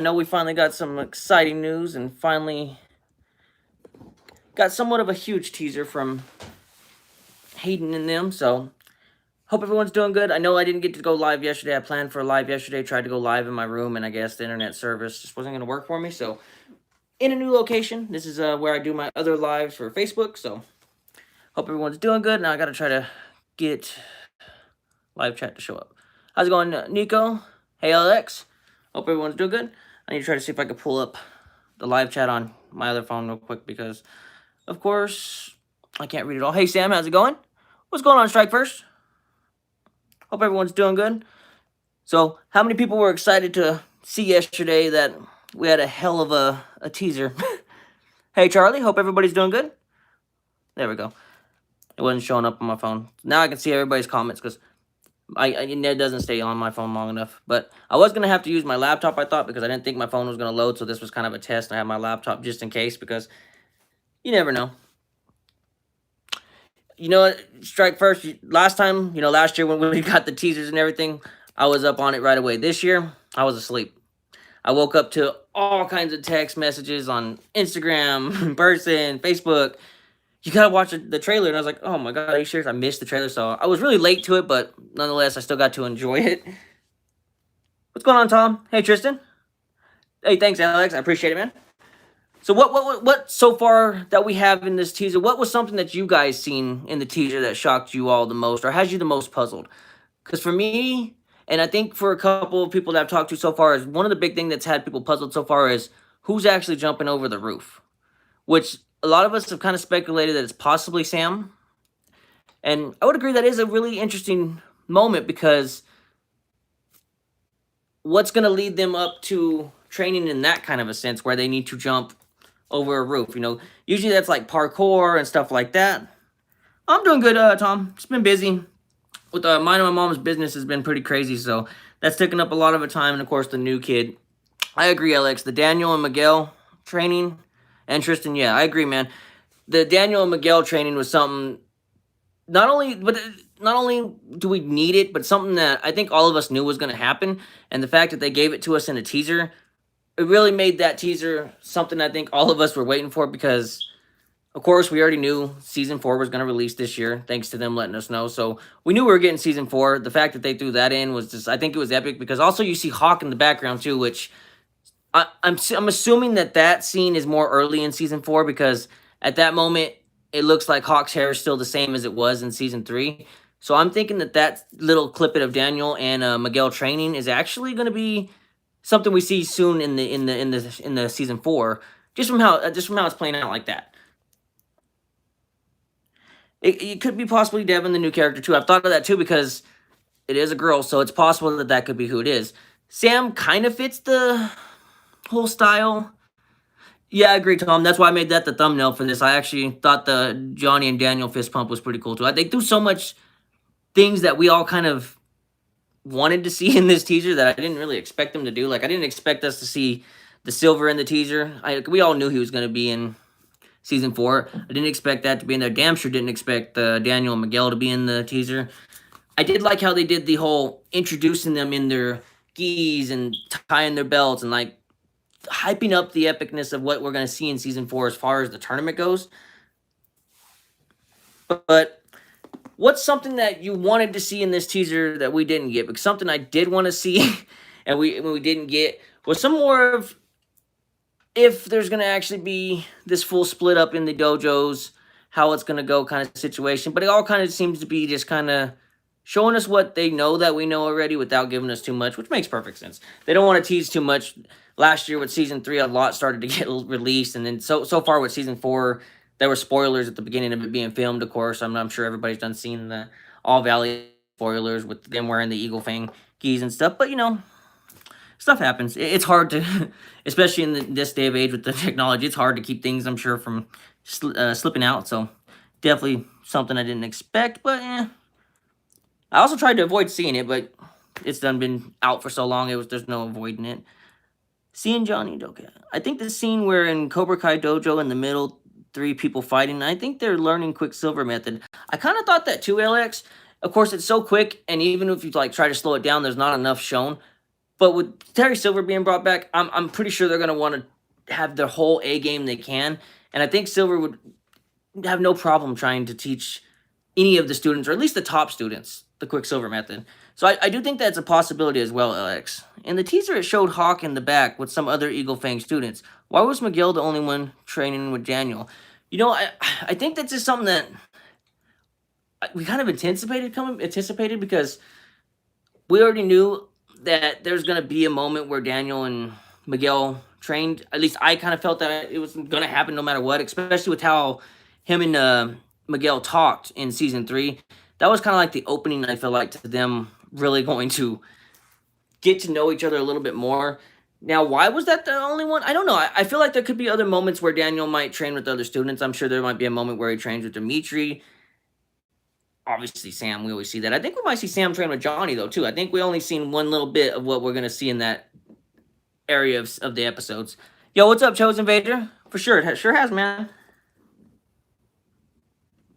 know we finally got some exciting news and finally got somewhat of a huge teaser from Hayden and them. So, hope everyone's doing good. I know I didn't get to go live yesterday. I planned for a live yesterday, tried to go live in my room, and I guess the internet service just wasn't going to work for me. So, in a new location, this is where I do my other lives for Facebook. So, hope everyone's doing good. Now I got to try to get live chat to show up. How's it going, Nico? Hey, Alex. Hope everyone's doing good. I need to try to see if I can pull up the live chat on my other phone real quick because, of course, I can't read it all. Hey, Sam, how's it going? What's going on, Strike First? Hope everyone's doing good. So, how many people were excited to see yesterday that we had a hell of a teaser? Hey, Charlie, hope everybody's doing good. There we go. It wasn't showing up on my phone. Now I can see everybody's comments because it doesn't stay on my phone long enough. But I was going to have to use my laptop, I thought, because I didn't think my phone was going to load. So this was kind of a test. I had my laptop just in case because you never know. You know, Strike First, last time, last year when we got the teasers and everything, I was up on it right away. This year, I was asleep. I woke up to all kinds of text messages on Instagram, in person, Facebook. You gotta watch the trailer. And I was like, oh my God, are you serious? I missed the trailer. So I was really late to it, but nonetheless, I still got to enjoy it. What's going on, Tom? Hey, Tristan. Hey, thanks, Alex. I appreciate it, man. So what so far that we have in this teaser, what was something that you guys seen in the teaser that shocked you all the most or has you the most puzzled? Because for me, and I think for a couple of people that I've talked to so far, is one of the big things that's had people puzzled so far is who's actually jumping over the roof, which a lot of us have kind of speculated that it's possibly Sam. And I would agree that is a really interesting moment because what's going to lead them up to training in that kind of a sense where they need to jump over a roof? Usually that's like parkour and stuff like that. I'm doing good, Tom. It's been busy. With mine and my mom's business has been pretty crazy, so that's taken up a lot of the time. And of course, the new kid. I agree, Alex. The Daniel and Miguel training, and Tristan, yeah, I agree, man. The Daniel and Miguel training was something. Not only do we need it, but something that I think all of us knew was going to happen. And the fact that they gave it to us in a teaser, it really made that teaser something I think all of us were waiting for because, of course, we already knew Season 4 was going to release this year, thanks to them letting us know. So we knew we were getting Season 4. The fact that they threw that in was just, I think it was epic because also you see Hawk in the background too, which I'm assuming that scene is more early in Season 4 because at that moment, it looks like Hawk's hair is still the same as it was in Season 3. So I'm thinking that little clip of Daniel and Miguel training is actually going to be something we see soon in the Season 4, just from how it's playing out like that. It could be possibly Devin, the new character too. I've thought of that too because it is a girl, so it's possible that could be who it is. Sam kind of fits the whole style. Yeah, I agree, Tom. That's why I made that the thumbnail for this. I actually thought the Johnny and Daniel fist pump was pretty cool too. They do so much things that we all kind of wanted to see in this teaser that I didn't really expect them to do. Like I didn't expect us to see the Silver in the teaser. We all knew he was going to be in Season 4. I didn't expect that to be in there. Damn sure didn't expect Daniel and Miguel to be in the teaser. I did like how they did the whole introducing them in their gis and tying their belts and like hyping up the epicness of what we're going to see in Season 4 as far as the tournament goes. But what's something that you wanted to see in this teaser that we didn't get? Because something I did want to see and we didn't get was some more of if there's going to actually be this full split up in the dojos, how it's going to go kind of situation. But it all kind of seems to be just kind of showing us what they know that we know already without giving us too much, which makes perfect sense. They don't want to tease too much. Last year with Season 3, a lot started to get released. And then so far with Season 4, there were spoilers at the beginning of it being filmed, of course. I'm sure everybody's done seen the All Valley spoilers with them wearing the Eagle Fang gis and stuff. But, stuff happens. It's hard to, especially in this day of age with the technology, it's hard to keep things, I'm sure, from slipping out. So definitely something I didn't expect, but I also tried to avoid seeing it, but it's been out for so long, there's no avoiding it. Seeing Johnny Dojo. I think the scene where in Cobra Kai Dojo in the middle, 3 people fighting, I think they're learning Quicksilver method. I kind of thought that too, Alex. Of course, it's so quick, and even if you try to slow it down, there's not enough shown. But with Terry Silver being brought back, I'm pretty sure they're going to want to have their whole A game they can. And I think Silver would have no problem trying to teach any of the students, or at least the top students, the Quicksilver method. So I do think that's a possibility as well, Alex. In the teaser, it showed Hawk in the back with some other Eagle Fang students. Why was Miguel the only one training with Daniel? You know, I think that's just something that we kind of anticipated because we already knew that there's going to be a moment where Daniel and Miguel trained. At least I kind of felt that it was going to happen no matter what, especially with how him and Miguel talked in season 3. That was kind of like the opening, I feel like, to them really going to get to know each other a little bit more. Now, why was that the only one? I don't know. I feel like there could be other moments where Daniel might train with other students. I'm sure there might be a moment where he trains with Dimitri. Obviously, Sam, we always see that. I think we might see Sam train with Johnny, though, too. I think we only seen one little bit of what we're going to see in that area of the episodes. Yo, what's up, Chosen Vader? For sure. It sure has, man.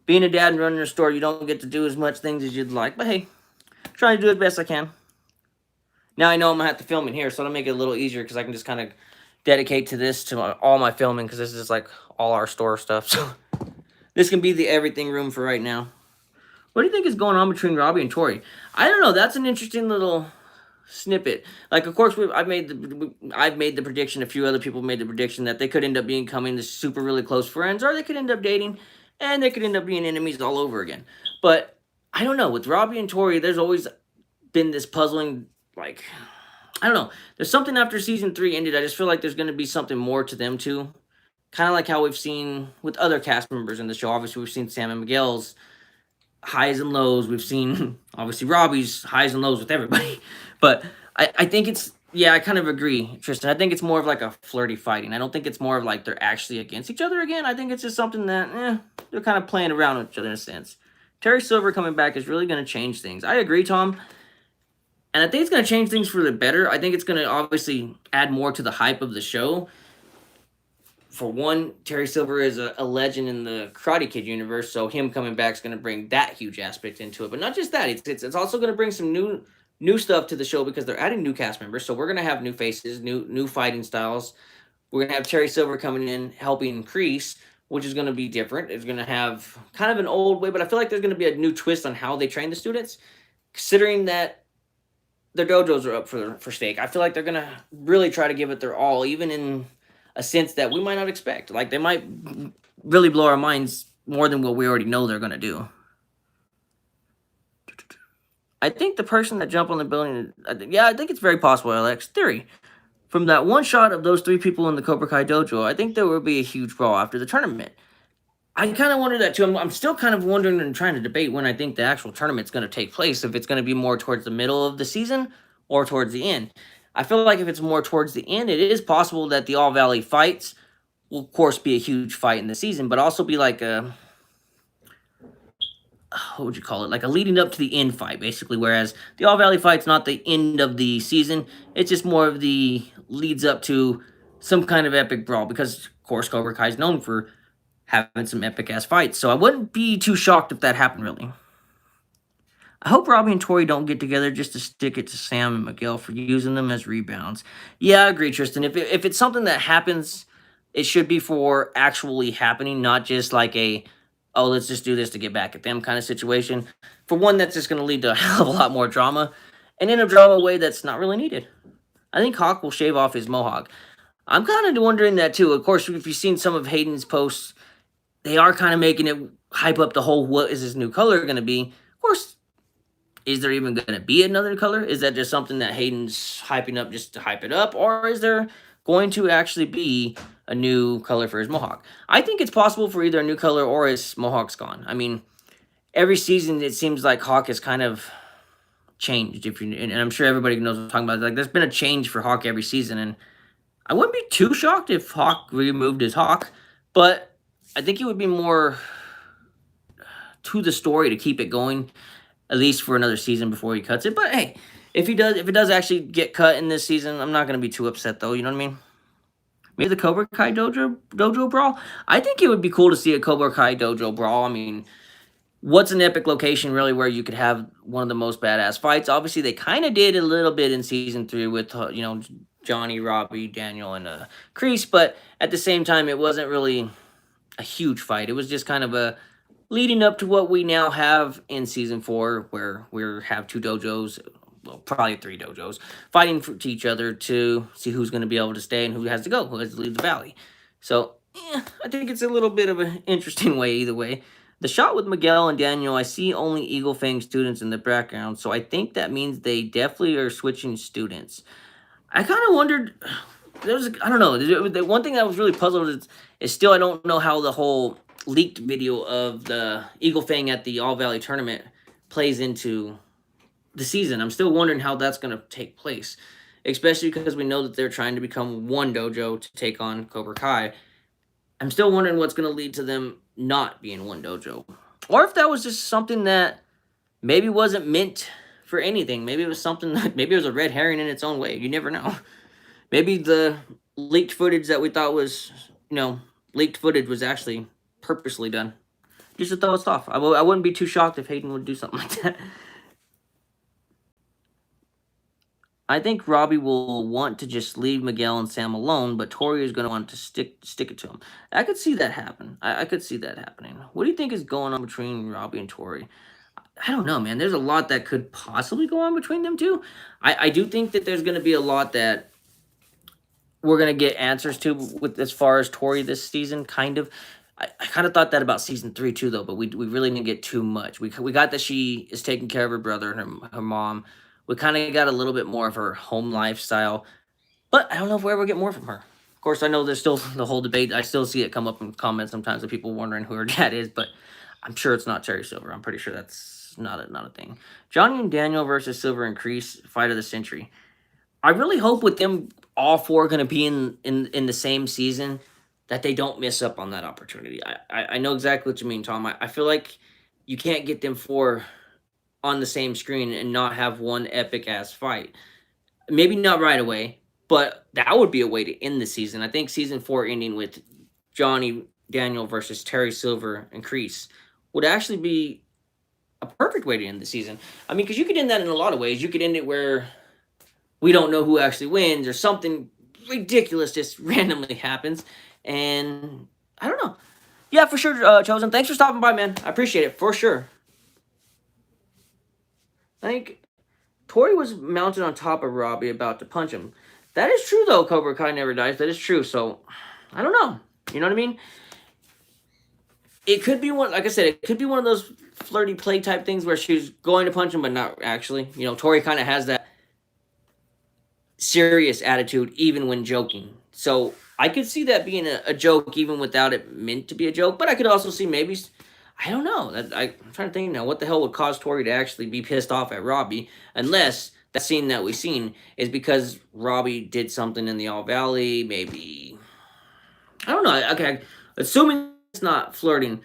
Being a dad and running a store, you don't get to do as much things as you'd like. But hey, trying to do as best I can. Now I know I'm going to have to film in here, so it'll make it a little easier because I can just kind of dedicate to this, to all my filming, because this is like all our store stuff. So this can be the everything room for right now. What do you think is going on between Robbie and Tori? I don't know. That's an interesting little snippet. Like, of course, I've made the prediction. A few other people made the prediction that they could end up becoming the super really close friends, or they could end up dating, and they could end up being enemies all over again. But I don't know. With Robbie and Tori, there's always been this puzzling, like, I don't know. There's something after season 3 ended. I just feel like there's going to be something more to them too. Kind of like how we've seen with other cast members in the show. Obviously, we've seen Sam and Miguel's highs and lows. We've seen, obviously, Robbie's highs and lows with everybody. But I think it's, yeah, I kind of agree, Tristan. I think it's more of like a flirty fighting. I don't think it's more of like they're actually against each other again. I think it's just something that, they're kind of playing around with each other in a sense. Terry Silver coming back is really going to change things. I agree, Tom. And I think it's going to change things for the better. I think it's going to obviously add more to the hype of the show. For one, Terry Silver is a legend in the Karate Kid universe, so him coming back is going to bring that huge aspect into it. But not just that, it's also going to bring some new stuff to the show because they're adding new cast members. So we're going to have new faces, new fighting styles. We're going to have Terry Silver coming in helping Kreese, which is going to be different. It's going to have kind of an old way, but I feel like there's going to be a new twist on how they train the students, considering that their dojos are up for stake. I feel like they're going to really try to give it their all, even in a sense that we might not expect. Like, they might really blow our minds more than what we already know they're going to do. I think the person that jumped on the building, I think it's very possible, Alex. Theory. From that one shot of those 3 people in the Cobra Kai dojo, I think there will be a huge brawl after the tournament. I kind of wonder that too. I'm still kind of wondering and trying to debate when I think the actual tournament's going to take place. If it's going to be more towards the middle of the season or towards the end. I feel like if it's more towards the end, it is possible that the All Valley fights will, of course, be a huge fight in the season, but also be like a, what would you call it? Like a leading up to the end fight, basically. Whereas the All Valley fight's not the end of the season. It's just more of the leads up to some kind of epic brawl. Because, of course, Cobra Kai is known for having some epic-ass fights. So I wouldn't be too shocked if that happened, really. I hope Robbie and Tori don't get together just to stick it to Sam and Miguel for using them as rebounds. Yeah, I agree, Tristan. If it's something that happens, it should be for actually happening, not just like a, oh, let's just do this to get back at them kind of situation. For one, that's just going to lead to a hell of a lot more drama, and in a drama way that's not really needed. I think Hawk will shave off his mohawk. I'm kind of wondering that too. Of course, if you've seen some of Hayden's posts, they are kind of making it hype up the whole, what is his new color going to be? Of course, is there even going to be another color? Is that just something that Hayden's hyping up just to hype it up? Or is there going to actually be a new color for his mohawk? I think it's possible for either a new color or his mohawk's gone. I mean, every season it seems like Hawk has kind of changed. And I'm sure everybody knows what I'm talking about. Like, there's been a change for Hawk every season. And I wouldn't be too shocked if Hawk removed his hawk. But I think it would be more to the story to keep it going, at least for another season before he cuts it. But hey, if it does actually get cut in this season, I'm not going to be too upset, though. You know what I mean? Maybe the Cobra Kai Dojo Brawl? I think it would be cool to see a Cobra Kai Dojo Brawl. I mean, what's an epic location really where you could have one of the most badass fights? Obviously, they kind of did a little bit in season 3 with Johnny, Robbie, Daniel, and Kreese, but at the same time, it wasn't really a huge fight. It was just kind of a leading up to what we now have in season 4, where we have 2 dojos, well, probably 3 dojos, fighting to each other to see who's going to be able to stay and who has to go, who has to leave the valley. So, I think it's a little bit of an interesting way either way. The shot with Miguel and Daniel, I see only Eagle Fang students in the background, so I think that means they definitely are switching students. I kind of wondered, I don't know, the one thing that was really puzzled is still I don't know how the whole leaked video of the Eagle Fang at the All Valley tournament plays into the season. I'm still wondering how that's going to take place, especially because we know that they're trying to become one dojo to take on Cobra Kai. I'm still wondering what's going to lead to them not being one dojo. Or if that was just something that maybe wasn't meant for anything. Maybe it was something that, maybe it was a red herring in its own way. You never know. Maybe the leaked footage that we thought was, leaked footage was actually purposely done. Just to throw us off. I wouldn't be too shocked if Hayden would do something like that. I think Robbie will want to just leave Miguel and Sam alone, but Tori is going to want to stick it to him. I could see that happen. I could see that happening. What do you think is going on between Robbie and Tori? I don't know, man. There's a lot that could possibly go on between them two. I do think that there's going to be a lot that we're going to get answers to with as far as Tori this season, kind of. I kind of thought that about season 3 too, though, but we really didn't get too much. We got that she is taking care of her brother and her mom. We kind of got a little bit more of her home lifestyle, but I don't know if we ever get more from her. Of course, I know there's still the whole debate. I still see it come up in comments sometimes of people wondering who her dad is, but I'm sure it's not Terry Silver. I'm pretty sure that's not a thing. Johnny and Daniel versus Silver and Kreese, fight of the century. I really hope with them all 4 going to be in the same season that they don't miss up on that opportunity. I know exactly what you mean, Tom. I feel like you can't get them 4 on the same screen and not have one epic ass fight. Maybe not right away, but that would be a way to end the season. I think season 4 ending with Johnny Daniel versus Terry Silver and Kreese would actually be a perfect way to end the season. I mean, because you could end that in a lot of ways. You could end it where we don't know who actually wins or something ridiculous just randomly happens. And I don't know. Yeah, for sure, Chosen. Thanks for stopping by, man. I appreciate it, for sure. I think Tori was mounted on top of Robbie about to punch him. That is true, though, Cobra Kai never dies. That is true, so I don't know. You know what I mean? It could be one, like I said, it could be one of those flirty play type things where she's going to punch him, but not actually. Tori kind of has that serious attitude even when joking. So I could see that being a joke even without it meant to be a joke, but I could also see maybe, I don't know. I'm trying to think now, what the hell would cause Tori to actually be pissed off at Robbie, unless that scene that we've seen is because Robbie did something in the All Valley, maybe, I don't know. Okay, assuming it's not flirting,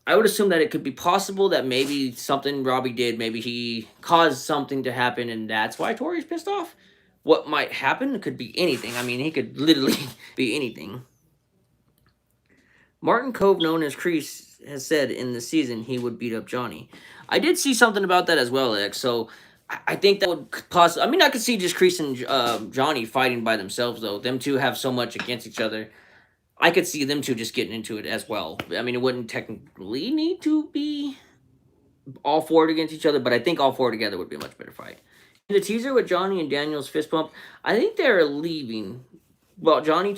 I would assume that it could be possible that maybe something Robbie did, maybe he caused something to happen, and that's why Tori's pissed off. What might happen? It could be anything. I mean, he could literally be anything. Martin Cove, known as Kreese, has said in the season he would beat up Johnny. I did see something about that as well, X. So I think that would possibly. I mean, I could see just Kreese and Johnny fighting by themselves, though. Them two have so much against each other. I could see them two just getting into it as well. I mean, it wouldn't technically need to be all 4 against each other, but I think all 4 together would be a much better fight. In the teaser with Johnny and Daniel's fist bump, I think they're leaving. Well, Johnny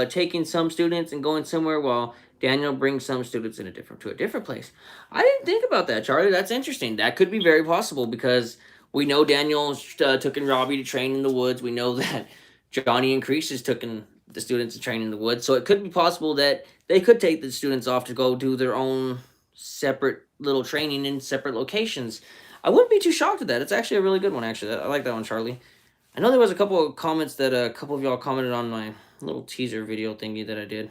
taking some students and going somewhere, while Daniel brings some students to a different place. I didn't think about that, Charlie. That's interesting. That could be very possible because we know Daniel took in Robbie to train in the woods. We know that Johnny and Kreese has taken the students to train in the woods. So it could be possible that they could take the students off to go do their own separate little training in separate locations. I wouldn't be too shocked at that. It's actually a really good one, actually. I like that one, Charlie. I know there was a couple of comments that a couple of y'all commented on my little teaser video thingy that I did.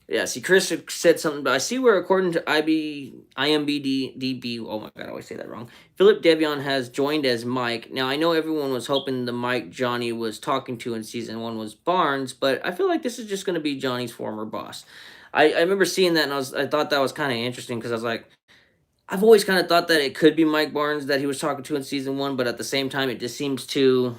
Yeah, see, Chris said something, but I see where, according to IMBD, oh my god, I always say that wrong, Philip Devion has joined as Mike. Now, I know everyone was hoping the Mike Johnny was talking to in Season 1 was Barnes, but I feel like this is just going to be Johnny's former boss. I remember seeing that, and I thought that was kind of interesting because I was like, I've always kind of thought that it could be Mike Barnes that he was talking to in season one, but at the same time, it just seems too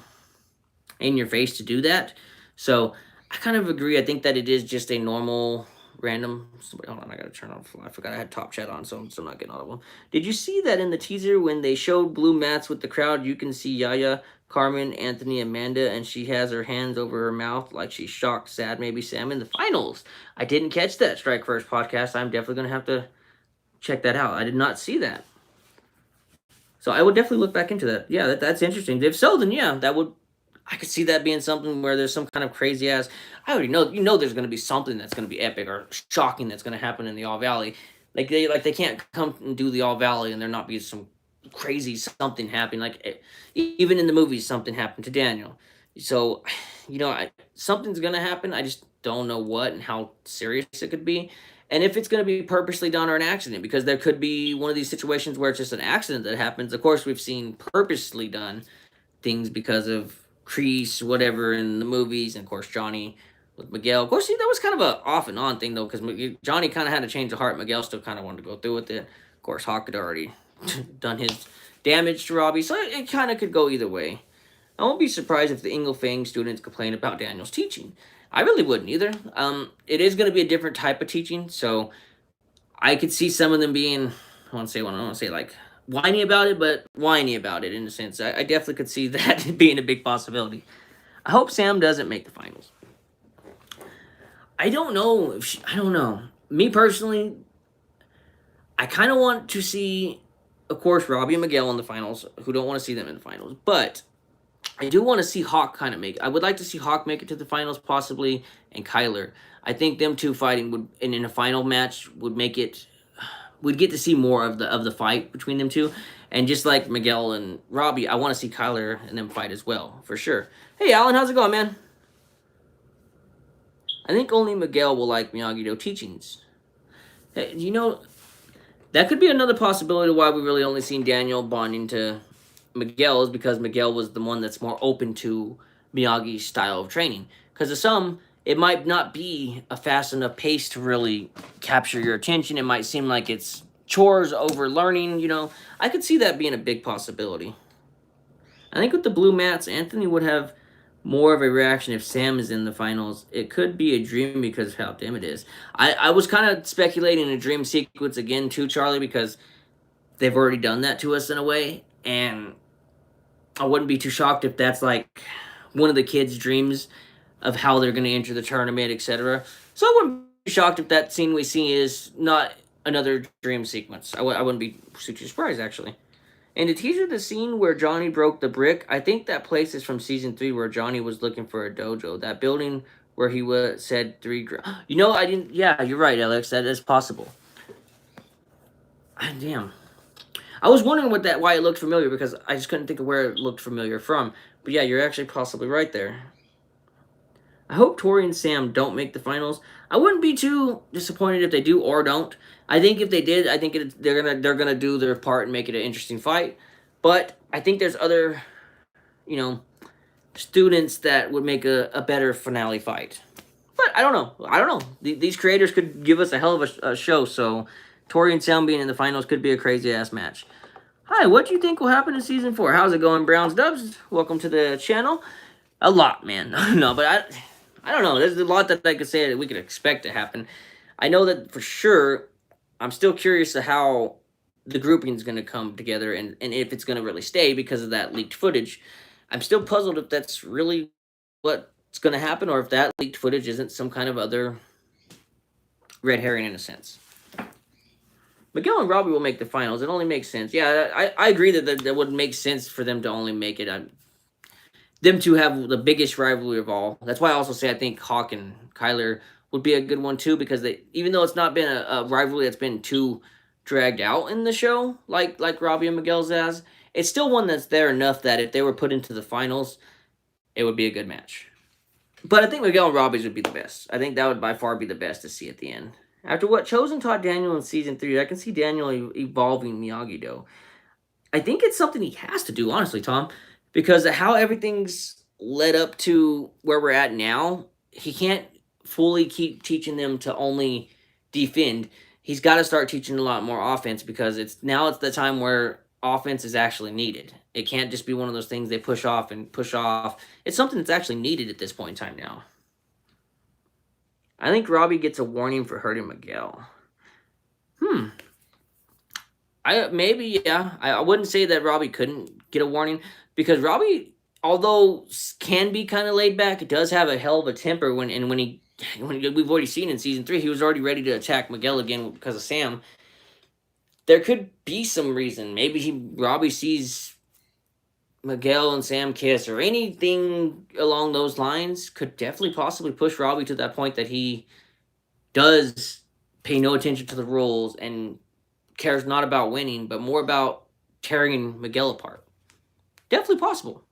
in your face to do that. So I kind of agree. I think that it is just a normal random. Hold on, I gotta turn off. I forgot I had top chat on, so I'm still not getting all of them. Did you see that in the teaser when they showed blue mats with the crowd? You can see Yaya, Carmen, Anthony, Amanda, and she has her hands over her mouth like she's shocked, sad, maybe Sam in the finals. I didn't catch that Strike First podcast. I'm definitely gonna have to check that out. I did not see that. So I would definitely look back into that. Yeah, that's interesting. If so, then yeah, that would I could see that being something where there's some kind of crazy ass. I already know, there's going to be something that's going to be epic or shocking that's going to happen in the All Valley. They can't come and do the All Valley and there not be some crazy something happening. Even in the movies, something happened to Daniel. So, something's going to happen. I just don't know what and how serious it could be. And if it's going to be purposely done or an accident, because there could be one of these situations where it's just an accident that happens. Of course, we've seen purposely done things because of Crease, whatever, in the movies, and of course Johnny with Miguel. Of course, that was kind of a off and on thing though, because Johnny kind of had to change the heart. Miguel still kind of wanted to go through with it. Of course, Hawk had already done his damage to Robbie, so it kind of could go either way. I won't be surprised if the Inglefang students complain about Daniel's teaching. I really wouldn't either. It is going to be a different type of teaching, so I could see some of them being, I don't want to say like whiny about it, but whiny about it in a sense. I definitely could see that being a big possibility. I hope Sam doesn't make the finals. I don't know. I don't know. Me personally, I kind of want to see, of course, Robbie and Miguel in the finals, who don't want to see them in the finals. But I do want to see Hawk kind of make it. I would like to see Hawk make it to the finals, possibly, and Kyler. I think them two fighting would, and in a final match, would make it. We'd get to see more of the fight between them two. And just like Miguel and Robbie, I want to see Kyler and them fight as well, for sure. Hey, Alan, how's it going, man? I think only Miguel will like Miyagi-Do teachings. Hey, that could be another possibility why we really only seen Daniel bonding to Miguel is because Miguel was the one that's more open to Miyagi's style of training. Because to some, it might not be a fast enough pace to really capture your attention. It might seem like it's chores over learning, I could see that being a big possibility. I think with the blue mats, Anthony would have more of a reaction if Sam is in the finals. It could be a dream because of how dim it is. I was kind of speculating a dream sequence again too, Charlie, because they've already done that to us in a way. And I wouldn't be too shocked if that's like one of the kids' dreams of how they're going to enter the tournament, etc. So I wouldn't be shocked if that scene we see is not another dream sequence. I wouldn't be too surprised, actually. And the teaser, the scene where Johnny broke the brick, I think that place is from season 3 where Johnny was looking for a dojo. That building where he said 3... I didn't... Yeah, you're right, Alex. That is possible. Damn. I was wondering why it looked familiar because I just couldn't think of where it looked familiar from. But yeah, you're actually possibly right there. I hope Tori and Sam don't make the finals. I wouldn't be too disappointed if they do or don't. I think if they did, I think they're gonna do their part and make it an interesting fight. But I think there's other, students that would make a better finale fight. But I don't know. These creators could give us a hell of a show. So Tori and Sam being in the finals could be a crazy ass match. Hi, what do you think will happen in season 4? How's it going, Browns Dubs? Welcome to the channel. A lot, man. No, but I don't know. There's a lot that I could say that we could expect to happen. I know that for sure. I'm still curious to how the grouping is going to come together and if it's going to really stay because of that leaked footage. I'm still puzzled if that's really what's going to happen or if that leaked footage isn't some kind of other red herring in a sense. Miguel and Robbie will make the finals. It only makes sense. Yeah, I agree that would make sense for them to only make it. Them two have the biggest rivalry of all. That's why I also say I think Hawk and Kyler would be a good one too because even though it's not been a rivalry that's been too dragged out in the show like Robbie and Miguel's has, it's still one that's there enough that if they were put into the finals, it would be a good match. But I think Miguel and Robbie's would be the best. I think that would by far be the best to see at the end. After what Chosen taught Daniel in season 3, I can see Daniel evolving Miyagi-Do. I think it's something he has to do, honestly, Tom, because of how everything's led up to where we're at now. He can't fully keep teaching them to only defend. He's got to start teaching a lot more offense because it's the time where offense is actually needed. It can't just be one of those things they push off and push off. It's something that's actually needed at this point in time now. I think Robbie gets a warning for hurting Miguel. I wouldn't say that Robbie couldn't get a warning because Robbie, although can be kind of laid back, does have a hell of a temper when we've already seen in season 3, he was already ready to attack Miguel again because of Sam. There could be some reason. Maybe Robbie sees Miguel and Sam kiss or anything along those lines could definitely possibly push Robbie to that point that he does pay no attention to the rules and cares not about winning, but more about tearing Miguel apart. Definitely possible.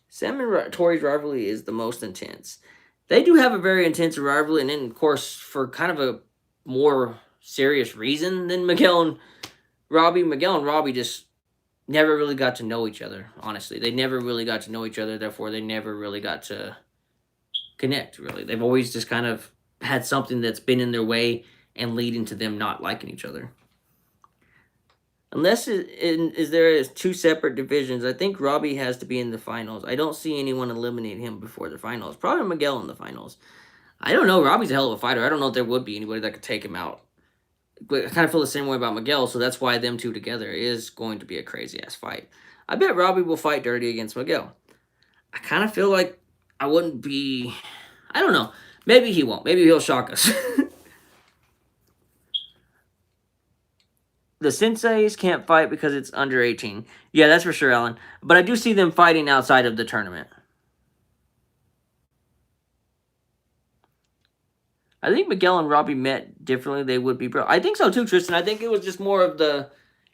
Sam and Tori's rivalry is the most intense. They do have a very intense rivalry, and then, of course, for kind of a more serious reason than Miguel and Robbie. Miguel and Robbie just never really got to know each other, honestly. They never really got to know each other, therefore they never really got to connect, really. They've always just kind of had something that's been in their way and leading to them not liking each other. Unless there is 2 separate divisions, I think Robbie has to be in the finals. I don't see anyone eliminate him before the finals. Probably Miguel in the finals. I don't know. Robbie's a hell of a fighter. I don't know if there would be anybody that could take him out. But I kind of feel the same way about Miguel, so that's why them two together is going to be a crazy-ass fight. I bet Robbie will fight dirty against Miguel. I kind of feel like I wouldn't be... I don't know. Maybe he won't. Maybe he'll shock us. The senseis can't fight because it's under 18. Yeah, that's for sure, Alan. But I do see them fighting outside of the tournament. I think Miguel and Robbie met differently. They would be bro. I think so too, Tristan. I think it was just more of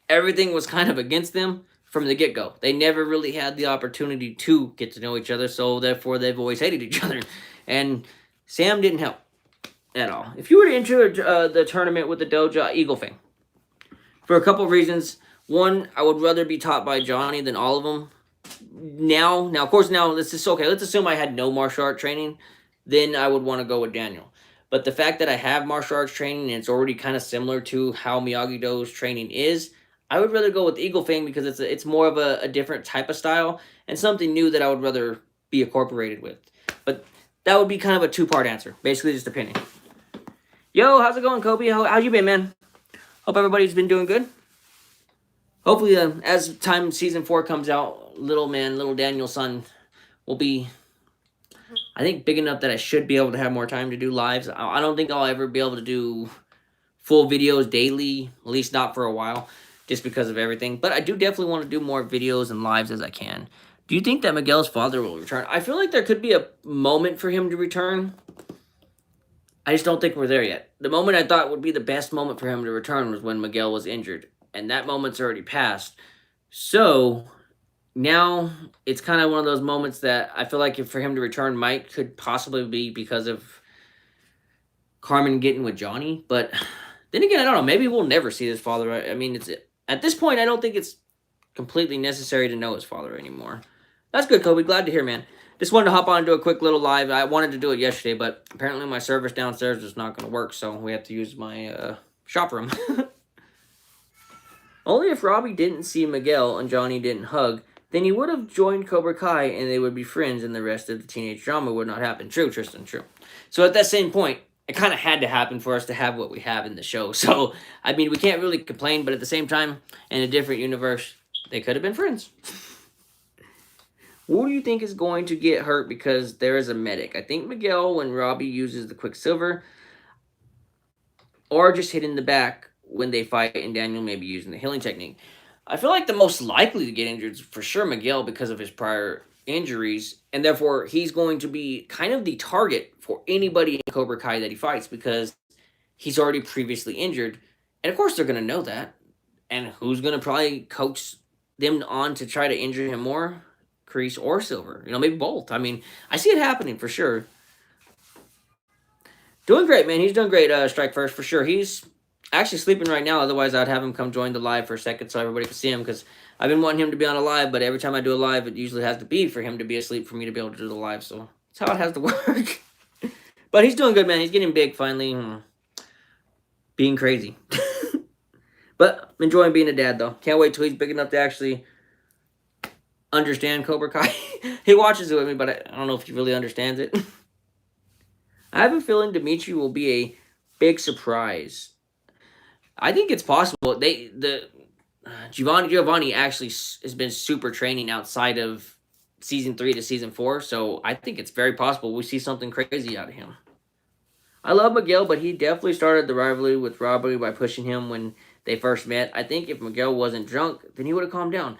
everything was kind of against them from the get-go. They never really had the opportunity to get to know each other, so therefore they've always hated each other. And Sam didn't help at all. If you were to enter the tournament with the Dojo, Eagle Fang. For a couple of reasons. One, I would rather be taught by Johnny than all of them. Now, of course, let's assume I had no martial art training. Then I would want to go with Daniel. But the fact that I have martial arts training and it's already kind of similar to how Miyagi-Do's training is, I would rather go with Eagle Fang because it's more of a different type of style and something new that I would rather be incorporated with. But that would be kind of a 2-part answer, basically just depending. Yo, how's it going, Kobe? How you been, man? Hope everybody's been doing good. Hopefully, as season 4 comes out, little Daniel's son will be, I think, big enough that I should be able to have more time to do lives. I don't think I'll ever be able to do full videos daily, at least not for a while, just because of everything. But I do definitely want to do more videos and lives as I can. Do you think that Miguel's father will return? I feel like there could be a moment for him to return. I just don't think we're there yet. The moment I thought would be the best moment for him to return was when Miguel was injured. And that moment's already passed. So, now it's kind of one of those moments that I feel like for him to return could possibly be because of Carmen getting with Johnny. But then again, I don't know. Maybe we'll never see his father. I mean, at this point, I don't think it's completely necessary to know his father anymore. That's good, Kobe. Glad to hear, man. Just wanted to hop on and do a quick little live. I wanted to do it yesterday, but apparently my service downstairs is not going to work, so we have to use my shop room. Only if Robbie didn't see Miguel and Johnny didn't hug, then he would have joined Cobra Kai and they would be friends and the rest of the teenage drama would not happen. True, Tristan, true. So at that same point, it kind of had to happen for us to have what we have in the show. So, I mean, we can't really complain, but at the same time, in a different universe, they could have been friends. Who do you think is going to get hurt because there is a medic? I think Miguel when Robbie uses the Quicksilver, or just hit in the back when they fight and Daniel maybe using the healing technique. I feel like the most likely to get injured is for sure Miguel because of his prior injuries, and therefore he's going to be kind of the target for anybody in Cobra Kai that he fights because he's already previously injured. And of course they're going to know that. And who's going to probably coach them on to try to injure him more? Kreese or Silver. You know, maybe both. I mean, I see it happening for sure. Doing great, man. He's doing great, Strike First, for sure. He's actually sleeping right now. Otherwise, I'd have him come join the live for a second so everybody can see him because I've been wanting him to be on a live, but every time I do a live, it usually has to be for him to be asleep for me to be able to do the live. So it's how it has to work. But he's doing good, man. He's getting big finally. Being crazy. But I'm enjoying being a dad, though. Can't wait till he's big enough to actually understand Cobra Kai. He watches it with me, but I don't know if he really understands it. I have a feeling Dimitri will be a big surprise. I think it's possible. Giovanni actually has been super training outside of season 3 to season 4, so I think it's very possible we see something crazy out of him. I love Miguel, but he definitely started the rivalry with Robbie by pushing him when they first met. I think if Miguel wasn't drunk, then he would have calmed down.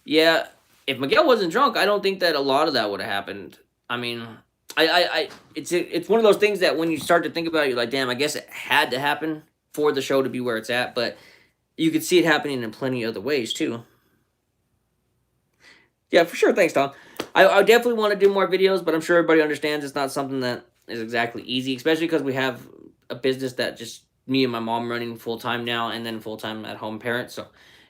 Yeah, if Miguel wasn't drunk, I don't think that a lot of that would have happened. I mean, it's one of those things that when you start to think about it, you're like, damn, I guess it had to happen for the show to be where it's at, but you could see it happening in plenty of other ways, too. Yeah, for sure. Thanks, Tom. I definitely want to do more videos, but I'm sure everybody understands it's not something that is exactly easy, especially because we have a business that just me and my mom running full-time now and then full-time at-home parent. So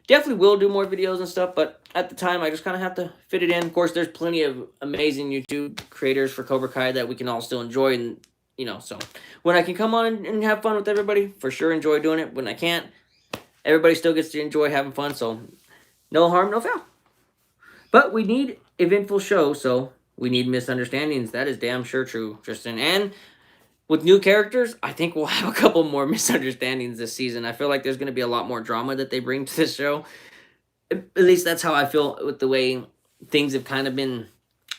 definitely will do more videos and stuff, but at the time, I just kind of have to fit it in. Of course, there's plenty of amazing YouTube creators for Cobra Kai that we can all still enjoy, and, you know, so when I can come on and have fun with everybody, for sure enjoy doing it. When I can't, everybody still gets to enjoy having fun, so no harm, no foul. But we need eventful shows, so we need misunderstandings. That is damn sure true, Tristan. And with new characters, I think we'll have a couple more misunderstandings this season. I feel like there's going to be a lot more drama that they bring to this show. At least that's how I feel with the way things have kind of been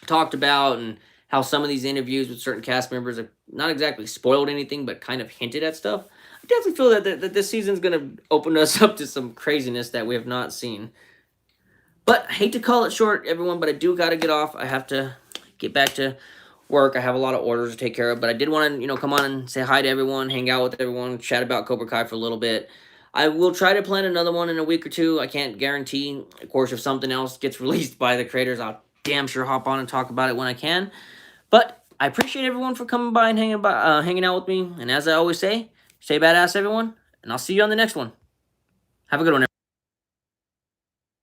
talked about and how some of these interviews with certain cast members have not exactly spoiled anything, but kind of hinted at stuff. I definitely feel that this season's going to open us up to some craziness that we have not seen. But I hate to call it short, everyone, but I do got to get off. I have to get back to work. I have a lot of orders to take care of, but I did want to, come on and say hi to everyone, hang out with everyone, chat about Cobra Kai for a little bit. I will try to plan another one in a week or two. I can't guarantee. Of course, if something else gets released by the creators, I'll damn sure hop on and talk about it when I can. But I appreciate everyone for coming by and hanging out with me. And as I always say, stay badass, everyone, and I'll see you on the next one. Have a good one, everyone.